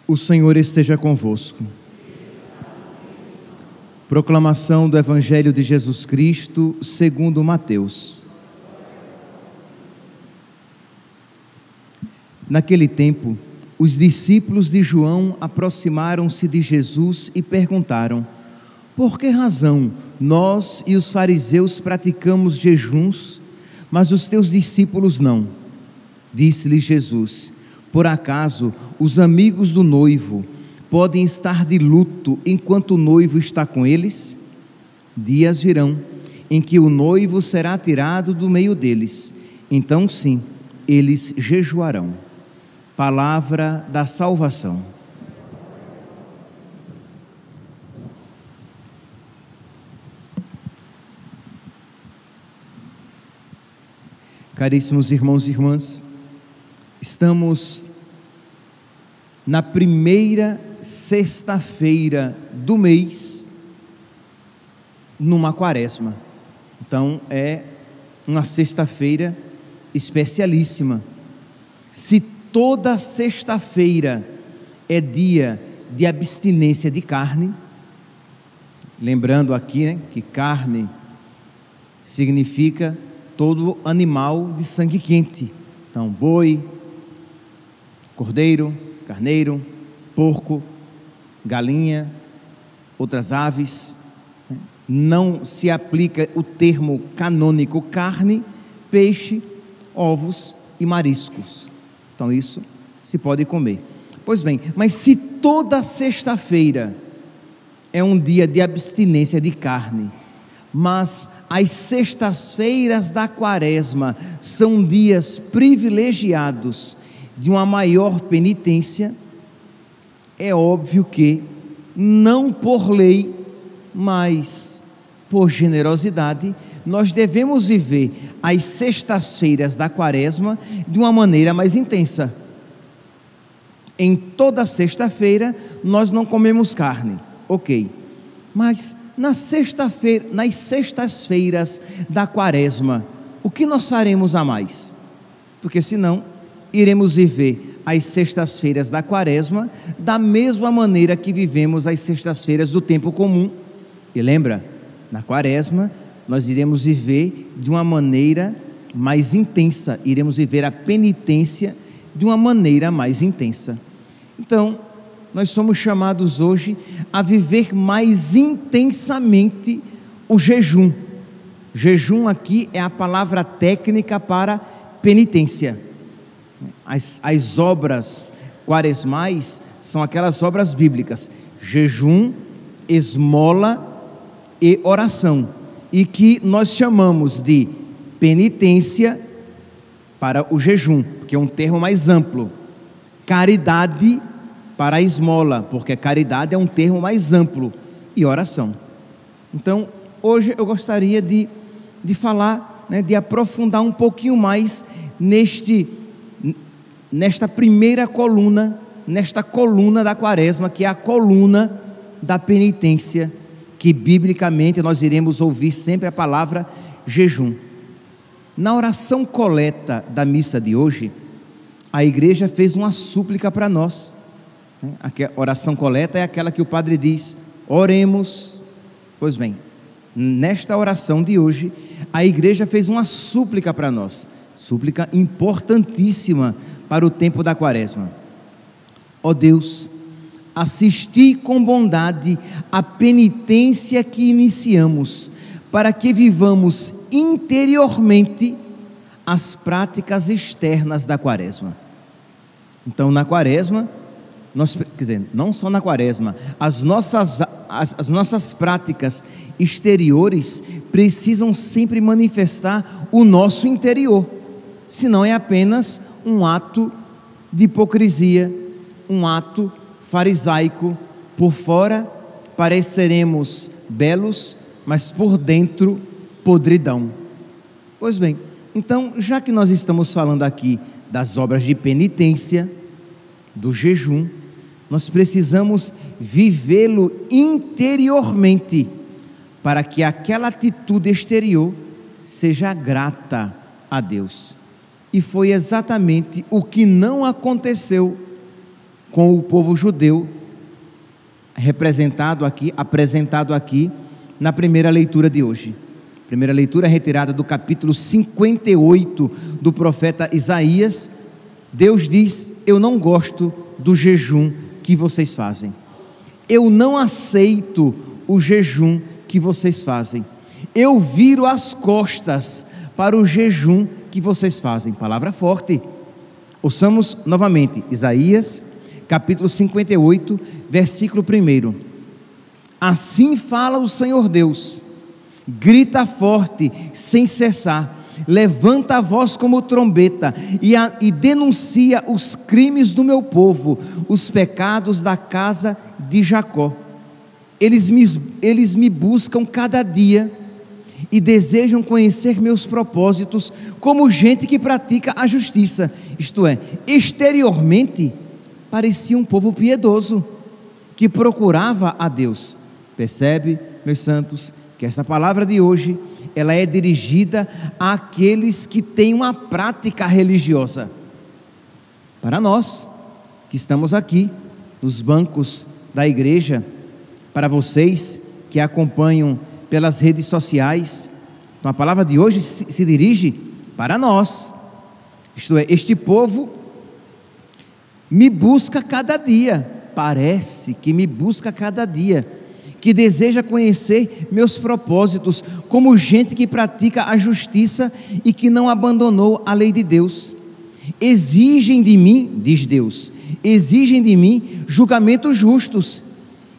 O Senhor esteja convosco. Proclamação do Evangelho de Jesus Cristo segundo Mateus. Naquele tempo, os discípulos de João aproximaram-se de Jesus e perguntaram: por que razão nós e os fariseus praticamos jejuns, mas os teus discípulos não? Disse-lhe Jesus: por acaso os amigos do noivo podem estar de luto enquanto o noivo está com eles? Dias virão em que o noivo será tirado do meio deles, então sim, eles jejuarão. Palavra da salvação. Caríssimos irmãos e irmãs, estamos na primeira sexta-feira do mês, numa quaresma. Então é uma sexta-feira especialíssima. Se toda sexta-feira é dia de abstinência de carne, lembrando aqui, que carne significa todo animal de sangue quente. Então, boi, cordeiro, carneiro, porco, galinha, outras aves. Não se aplica o termo canônico carne, peixe, ovos e mariscos. Então isso se pode comer. Pois bem, mas se toda sexta-feira é um dia de abstinência de carne, mas as sextas-feiras da quaresma são dias privilegiados de uma maior penitência, é óbvio que, não por lei, mas por generosidade, nós devemos viver as sextas-feiras da quaresma de uma maneira mais intensa. Em toda sexta-feira nós não comemos carne, ok, mas nas sextas-feiras da quaresma, o que nós faremos a mais? Porque senão iremos viver as sextas-feiras da quaresma da mesma maneira que vivemos as sextas-feiras do tempo comum. E lembra, na quaresma nós iremos viver de uma maneira mais intensa, iremos viver a penitência de uma maneira mais intensa. Então, nós somos chamados hoje a viver mais intensamente o jejum. Jejum aqui é a palavra técnica para penitência. As obras quaresmais são aquelas obras bíblicas: jejum, esmola e oração, e que nós chamamos de penitência para o jejum, que é um termo mais amplo, caridade para a esmola, porque caridade é um termo mais amplo, e oração. Então, hoje eu gostaria de falar, de aprofundar um pouquinho mais nesta primeira coluna, nesta coluna da quaresma, que é a coluna da penitência, que biblicamente nós iremos ouvir sempre a palavra jejum. Na oração coleta da missa de hoje, a igreja fez uma súplica para nós. A oração coleta é aquela que o padre diz: oremos. Pois bem, nesta oração de hoje, a igreja fez uma súplica para nós, súplica importantíssima para o tempo da quaresma. Ó Deus, assisti com bondade a penitência que iniciamos, para que vivamos interiormente as práticas externas da quaresma. Então, na quaresma, não só na quaresma, as nossas práticas exteriores precisam sempre manifestar o nosso interior, senão é apenas um ato de hipocrisia, um ato farisaico. Por fora pareceremos belos, mas por dentro podridão. Pois bem, então, já que nós estamos falando aqui das obras de penitência, do jejum, nós precisamos vivê-lo interiormente, para que aquela atitude exterior seja grata a Deus. E foi exatamente o que não aconteceu com o povo judeu, apresentado aqui na primeira leitura de hoje. Primeira leitura retirada do capítulo 58 do profeta Isaías. Deus diz: eu não gosto do jejum que vocês fazem. Eu não aceito o jejum que vocês fazem. Eu viro as costas para o jejum que vocês fazem. Palavra forte. Ouçamos novamente, Isaías, capítulo 58, versículo 1. Assim fala o Senhor Deus: grita forte, sem cessar, levanta a voz como trombeta, e denuncia os crimes do meu povo, os pecados da casa de Jacó. Eles me buscam cada dia, e desejam conhecer meus propósitos, como gente que pratica a justiça, isto é, exteriormente parecia um povo piedoso, que procurava a Deus. Percebe, meus santos, que esta palavra de hoje, ela é dirigida àqueles que têm uma prática religiosa. Para nós, que estamos aqui, nos bancos da igreja, para vocês que acompanham pelas redes sociais, então a palavra de hoje se dirige para nós, isto é, este povo me busca cada dia, parece que me busca cada dia, que deseja conhecer meus propósitos, como gente que pratica a justiça e que não abandonou a lei de Deus. Exigem de mim, diz Deus, exigem de mim julgamentos justos,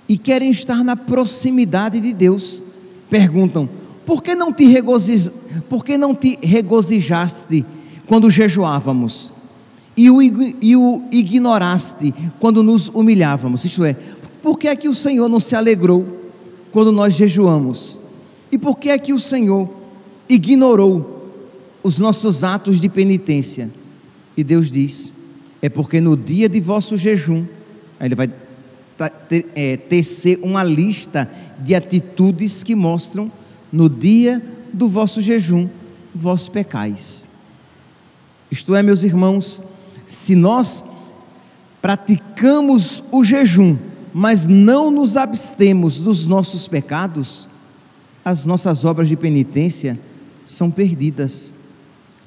e querem estar na proximidade de Deus. Perguntam: por que não te regozijaste quando jejuávamos, e o ignoraste quando nos humilhávamos? Isto é, por que é que o Senhor não se alegrou quando nós jejuamos? E por que é que o Senhor ignorou os nossos atos de penitência? E Deus diz: é porque no dia de vosso jejum, aí Ele vai tecer uma lista de atitudes que mostram: no dia do vosso jejum, vós pecais. Isto é, meus irmãos, se nós praticamos o jejum, mas não nos abstemos dos nossos pecados, as nossas obras de penitência são perdidas,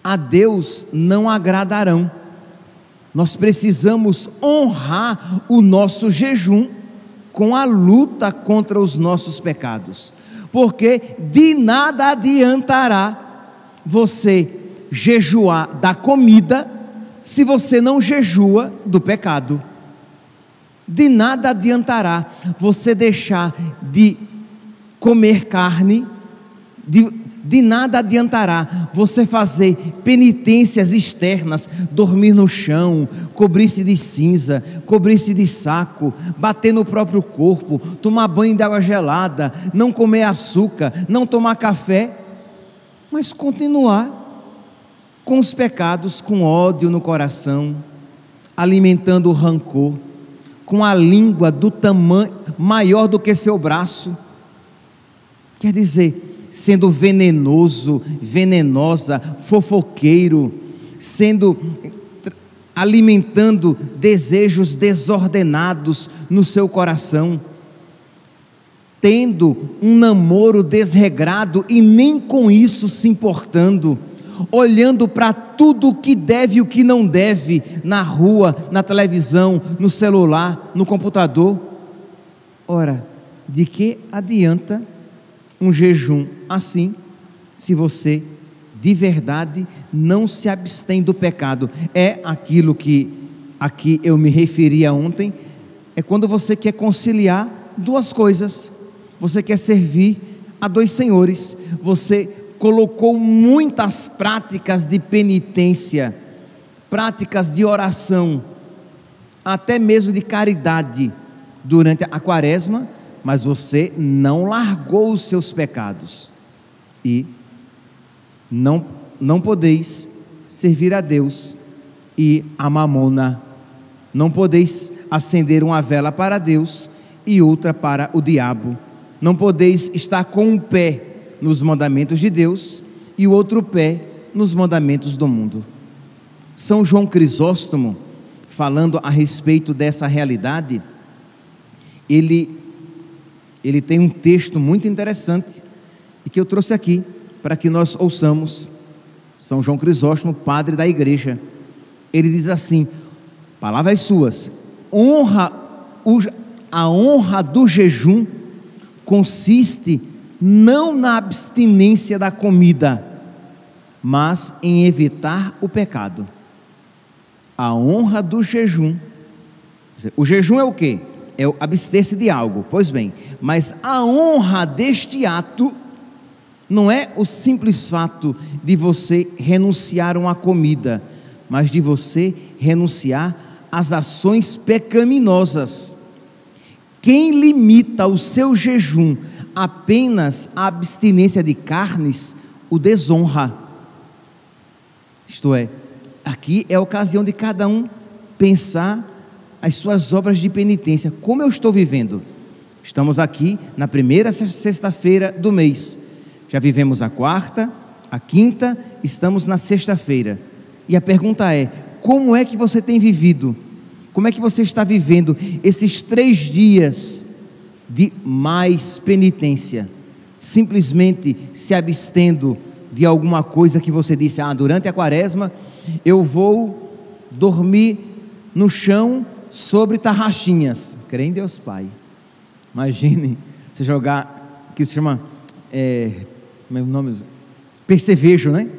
a Deus não agradarão. Nós precisamos honrar o nosso jejum com a luta contra os nossos pecados, porque de nada adiantará você jejuar da comida, se você não jejua do pecado. De nada adiantará você deixar de comer carne, de nada adiantará você fazer penitências externas, dormir no chão, cobrir-se de cinza, cobrir-se de saco, bater no próprio corpo, tomar banho de água gelada, não comer açúcar, não tomar café, mas continuar com os pecados, com ódio no coração, alimentando o rancor, com a língua do tamanho maior do que seu braço, quer dizer, sendo venenoso, venenosa, fofoqueiro, alimentando desejos desordenados no seu coração, tendo um namoro desregrado e nem com isso se importando, olhando para tudo o que deve e o que não deve, na rua, na televisão, no celular, no computador. Ora, de que adianta um jejum assim, se você de verdade não se abstém do pecado? É aquilo que aqui eu me referia ontem, é quando você quer conciliar duas coisas, você quer servir a dois senhores, você colocou muitas práticas de penitência, práticas de oração, até mesmo de caridade durante a quaresma, mas você não largou os seus pecados, e não podeis servir a Deus e a mamona, não podeis acender uma vela para Deus e outra para o diabo, não podeis estar com um pé nos mandamentos de Deus e o outro pé nos mandamentos do mundo. São João Crisóstomo falando a respeito dessa realidade, ele tem um texto muito interessante e que eu trouxe aqui para que nós ouçamos. São João Crisóstomo, padre da igreja, ele diz assim, palavras suas: a honra do jejum consiste não na abstinência da comida, mas em evitar o pecado. A honra do jejum, o jejum é o quê? É o abster-se de algo, pois bem, mas a honra deste ato não é o simples fato de você renunciar a uma comida, mas de você renunciar às ações pecaminosas. Quem limita o seu jejum apenas à abstinência de carnes, o desonra. Isto é, aqui é a ocasião de cada um pensar as suas obras de penitência. Como eu estou vivendo? Estamos aqui na primeira sexta-feira do mês. Já vivemos a quarta, a quinta, estamos na sexta-feira. E a pergunta é: como é que você tem vivido? Como é que você está vivendo esses 3 dias de mais penitência? Simplesmente se abstendo de alguma coisa que você disse: durante a quaresma eu vou dormir no chão sobre tarraxinhas. Crê em Deus Pai. Imagine você jogar, que se chama, como é o nome? Percevejo, né?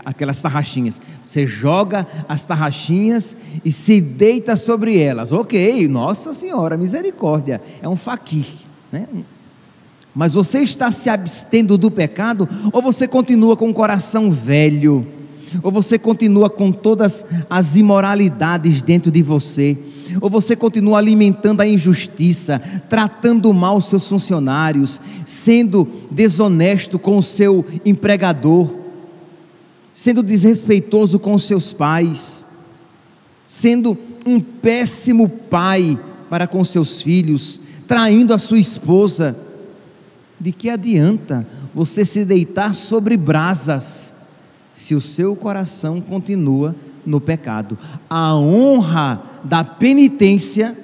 Aquelas tarraxinhas. Você joga as tarraxinhas e se deita sobre elas. Ok, Nossa Senhora, misericórdia, é um faquir, né? Mas você está se abstendo do pecado, ou você continua com o coração velho, ou você continua com todas as imoralidades dentro de você, ou você continua alimentando a injustiça, tratando mal os seus funcionários, sendo desonesto com o seu empregador, sendo desrespeitoso com os seus pais, sendo um péssimo pai para com seus filhos, traindo a sua esposa. De que adianta você se deitar sobre brasas, se o seu coração continua no pecado? A honra da penitência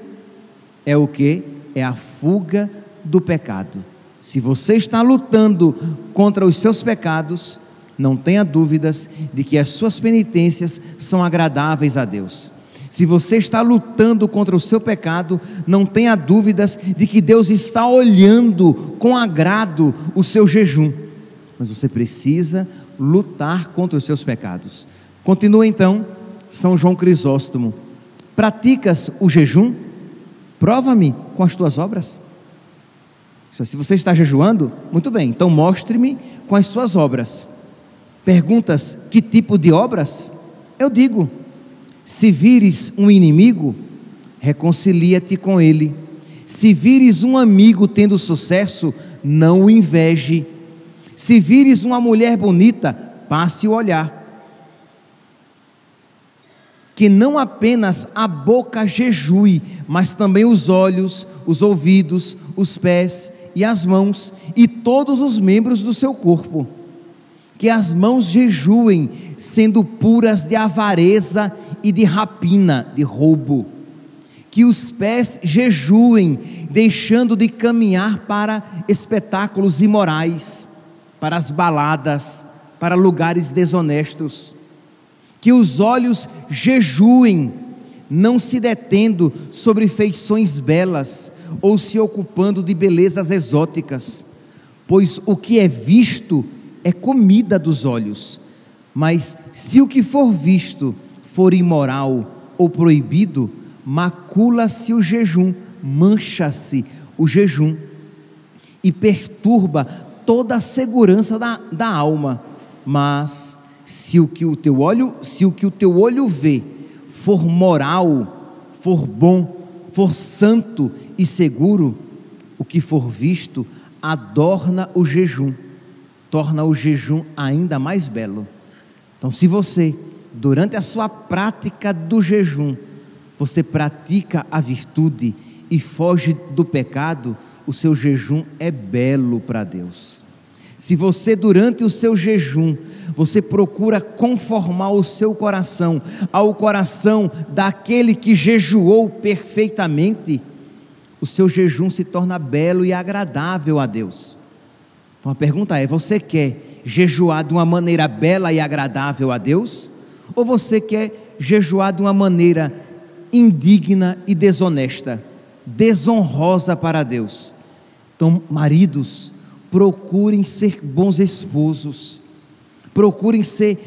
é o que? É a fuga do pecado. Se você está lutando contra os seus pecados, não tenha dúvidas de que as suas penitências são agradáveis a Deus. Se você está lutando contra o seu pecado, não tenha dúvidas de que Deus está olhando com agrado o seu jejum. Mas você precisa lutar contra os seus pecados. Continua então São João Crisóstomo: praticas o jejum? Prova-me com as tuas obras. Se você está jejuando, muito bem, então mostre-me com as suas obras. Perguntas: que tipo de obras? Eu digo: se vires um inimigo, reconcilia-te com ele. Se vires um amigo tendo sucesso, não o inveje. Se vires uma mulher bonita, passe o olhar. Que não apenas a boca jejue, mas também os olhos, os ouvidos, os pés e as mãos e todos os membros do seu corpo. Que as mãos jejuem, sendo puras de avareza e de rapina, de roubo. Que os pés jejuem, deixando de caminhar para espetáculos imorais, para as baladas, para lugares desonestos. Que os olhos jejuem, não se detendo sobre feições belas, ou se ocupando de belezas exóticas, pois o que é visto é comida dos olhos, mas se o que for visto for imoral ou proibido, macula-se o jejum, mancha-se o jejum e perturba toda a segurança da alma. Mas se o que o teu olho vê for moral, for bom, for santo e seguro, o que for visto adorna o jejum, torna o jejum ainda mais belo. Então, se você, durante a sua prática do jejum, você pratica a virtude e foge do pecado, o seu jejum é belo para Deus. Se você, durante o seu jejum, você procura conformar o seu coração ao coração daquele que jejuou perfeitamente, o seu jejum se torna belo e agradável a Deus. Então a pergunta é: você quer jejuar de uma maneira bela e agradável a Deus? Ou você quer jejuar de uma maneira indigna e desonesta, desonrosa para Deus? Então, maridos, procurem ser bons esposos, procurem ser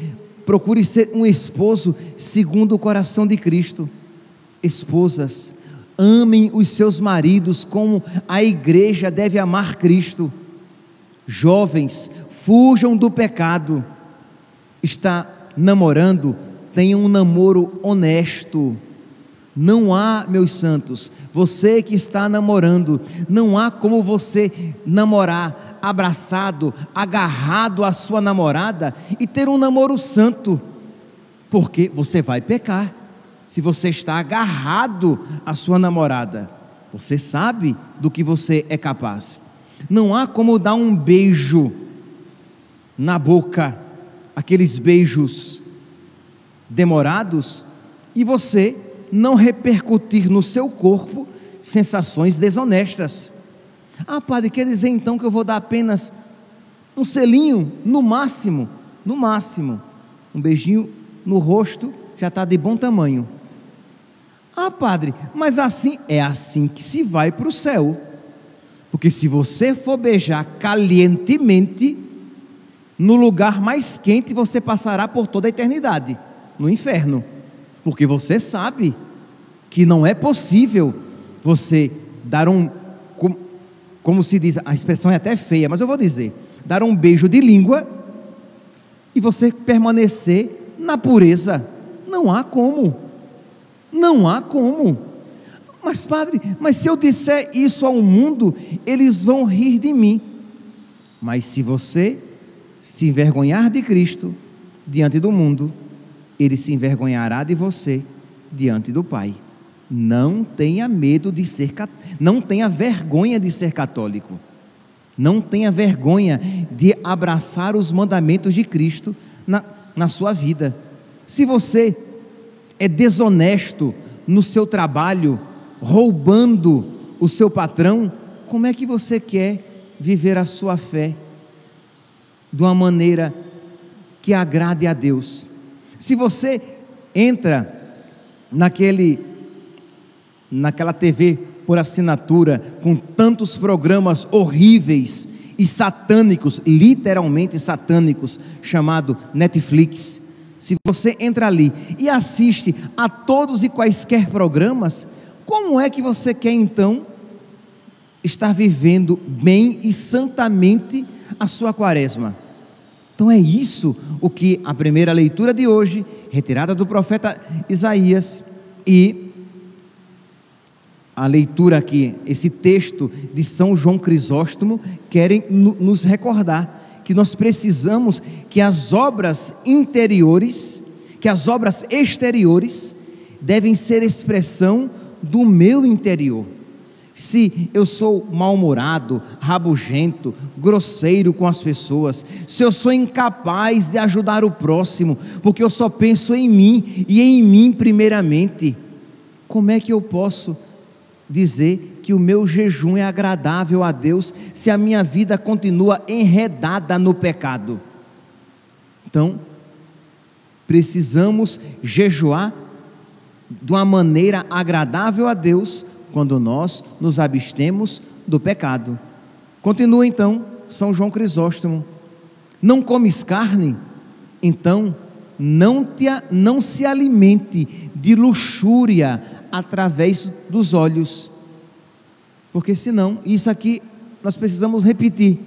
um esposo segundo o coração de Cristo. Esposas, amem os seus maridos como a igreja deve amar Cristo. Jovens, fujam do pecado. Está namorando, tenha um namoro honesto. Não há, meus santos, você que está namorando, não há como você namorar abraçado, agarrado à sua namorada e ter um namoro santo, porque você vai pecar. Se você está agarrado à sua namorada, você sabe do que você é capaz. Não há como dar um beijo na boca, aqueles beijos demorados, e você não repercutir no seu corpo sensações desonestas. Ah, padre, quer dizer então que eu vou dar apenas um selinho, no máximo, um beijinho no rosto já está de bom tamanho. Ah, padre, mas assim, é assim que se vai para o céu, porque se você for beijar calientemente, no lugar mais quente você passará por toda a eternidade, no inferno, porque você sabe que não é possível você dar como se diz, a expressão é até feia, mas eu vou dizer, dar um beijo de língua e você permanecer na pureza. Não há como. Mas padre, mas se eu disser isso ao mundo, eles vão rir de mim. Mas se você se envergonhar de Cristo diante do mundo, Ele se envergonhará de você diante do Pai. Não tenha medo de ser católico, não tenha vergonha de ser católico, não tenha vergonha de abraçar os mandamentos de Cristo na sua vida. Se você é desonesto no seu trabalho, roubando o seu patrão, como é que você quer viver a sua fé de uma maneira que agrade a Deus? Se você entra naquela TV por assinatura, com tantos programas horríveis e satânicos, literalmente satânicos, chamado Netflix, se você entra ali e assiste a todos e quaisquer programas, como é que você quer então estar vivendo bem e santamente a sua quaresma? Então é isso o que a primeira leitura de hoje, retirada do profeta Isaías, e a leitura aqui, esse texto de São João Crisóstomo, querem nos recordar que nós precisamos que as obras interiores, que as obras exteriores devem ser expressão do meu interior. Se eu sou mal-humorado, rabugento, grosseiro com as pessoas, se eu sou incapaz de ajudar o próximo, porque eu só penso em mim e em mim primeiramente, como é que eu posso dizer que o meu jejum é agradável a Deus se a minha vida continua enredada no pecado? Então, precisamos jejuar de uma maneira agradável a Deus quando nós nos abstemos do pecado. Continua então São João Crisóstomo: não comes carne, então não se alimente de luxúria através dos olhos, porque senão, isso aqui nós precisamos repetir,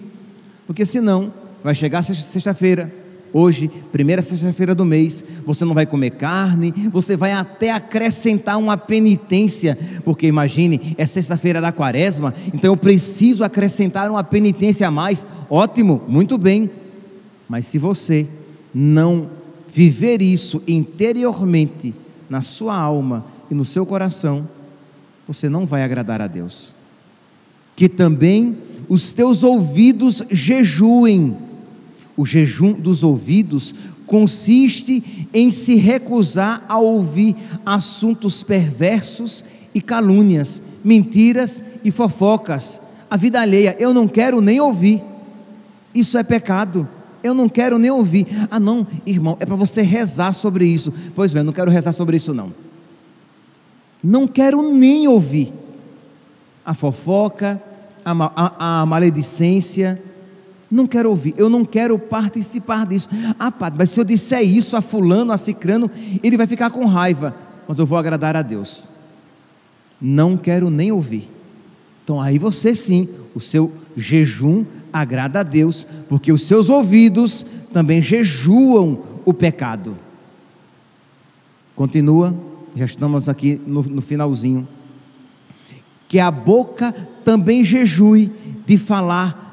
porque senão vai chegar sexta-feira, hoje, primeira sexta-feira do mês, você não vai comer carne, você vai até acrescentar uma penitência, porque imagine, é sexta-feira da quaresma, então eu preciso acrescentar uma penitência a mais. Ótimo, muito bem, mas se você não viver isso interiormente, na sua alma e no seu coração, você não vai agradar a Deus. Que também os teus ouvidos jejuem, O jejum dos ouvidos consiste em se recusar a ouvir assuntos perversos e calúnias, mentiras e fofocas. A vida alheia, eu não quero nem ouvir. Isso é pecado. Eu não quero nem ouvir. Ah não, irmão, é para você rezar sobre isso. Pois bem, eu não quero rezar sobre isso não. Não quero nem ouvir a fofoca, a maledicência. Não quero ouvir, eu não quero participar disso. Ah, padre, mas se eu disser isso a fulano, a cicrano, ele vai ficar com raiva. Mas eu vou agradar a Deus. Não quero nem ouvir. Então aí você sim, o seu jejum agrada a Deus, porque os seus ouvidos também jejuam o pecado. Continua, já estamos aqui no finalzinho. Que a boca também jejue de falar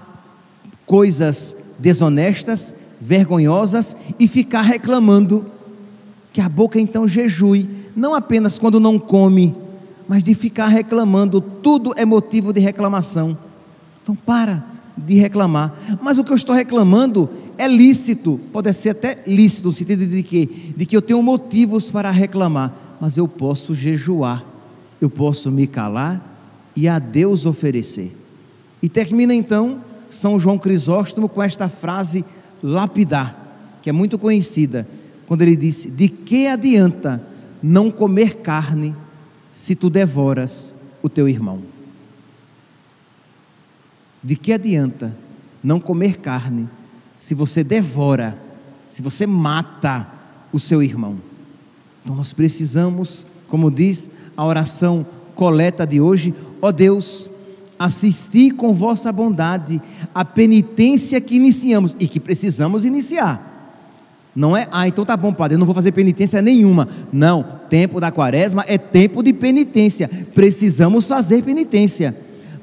coisas desonestas, vergonhosas e ficar reclamando. Que a boca então jejue, não apenas quando não come, mas de ficar reclamando. Tudo é motivo de reclamação. Então para de reclamar. Mas o que eu estou reclamando é lícito, pode ser até lícito, no sentido de que eu tenho motivos para reclamar, mas eu posso jejuar, eu posso me calar e a Deus oferecer. E termina então São João Crisóstomo com esta frase lapidar, que é muito conhecida, quando ele disse: de que adianta não comer carne se tu devoras o teu irmão? De que adianta não comer carne se você devora, se você mata o seu irmão? Então nós precisamos, como diz a oração coleta de hoje: ó Deus, assisti com vossa bondade a penitência que iniciamos e que precisamos iniciar. Não é, então tá bom, padre, eu não vou fazer penitência nenhuma. Não, tempo da quaresma é tempo de penitência, precisamos fazer penitência,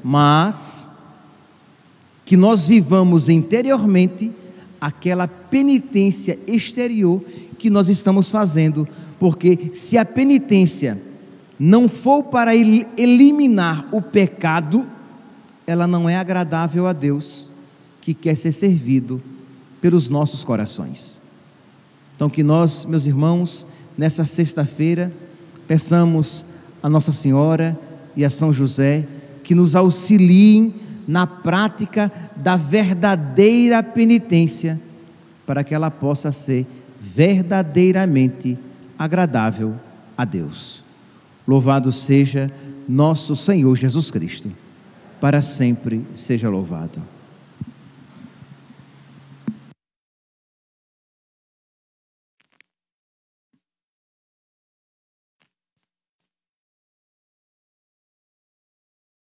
mas que nós vivamos interiormente aquela penitência exterior que nós estamos fazendo, porque se a penitência não for para eliminar o pecado, ela não é agradável a Deus, que quer ser servido pelos nossos corações. Então que nós, meus irmãos, nessa sexta-feira, peçamos a Nossa Senhora e a São José que nos auxiliem na prática da verdadeira penitência, para que ela possa ser verdadeiramente agradável a Deus. Louvado seja nosso Senhor Jesus Cristo, para sempre seja louvado.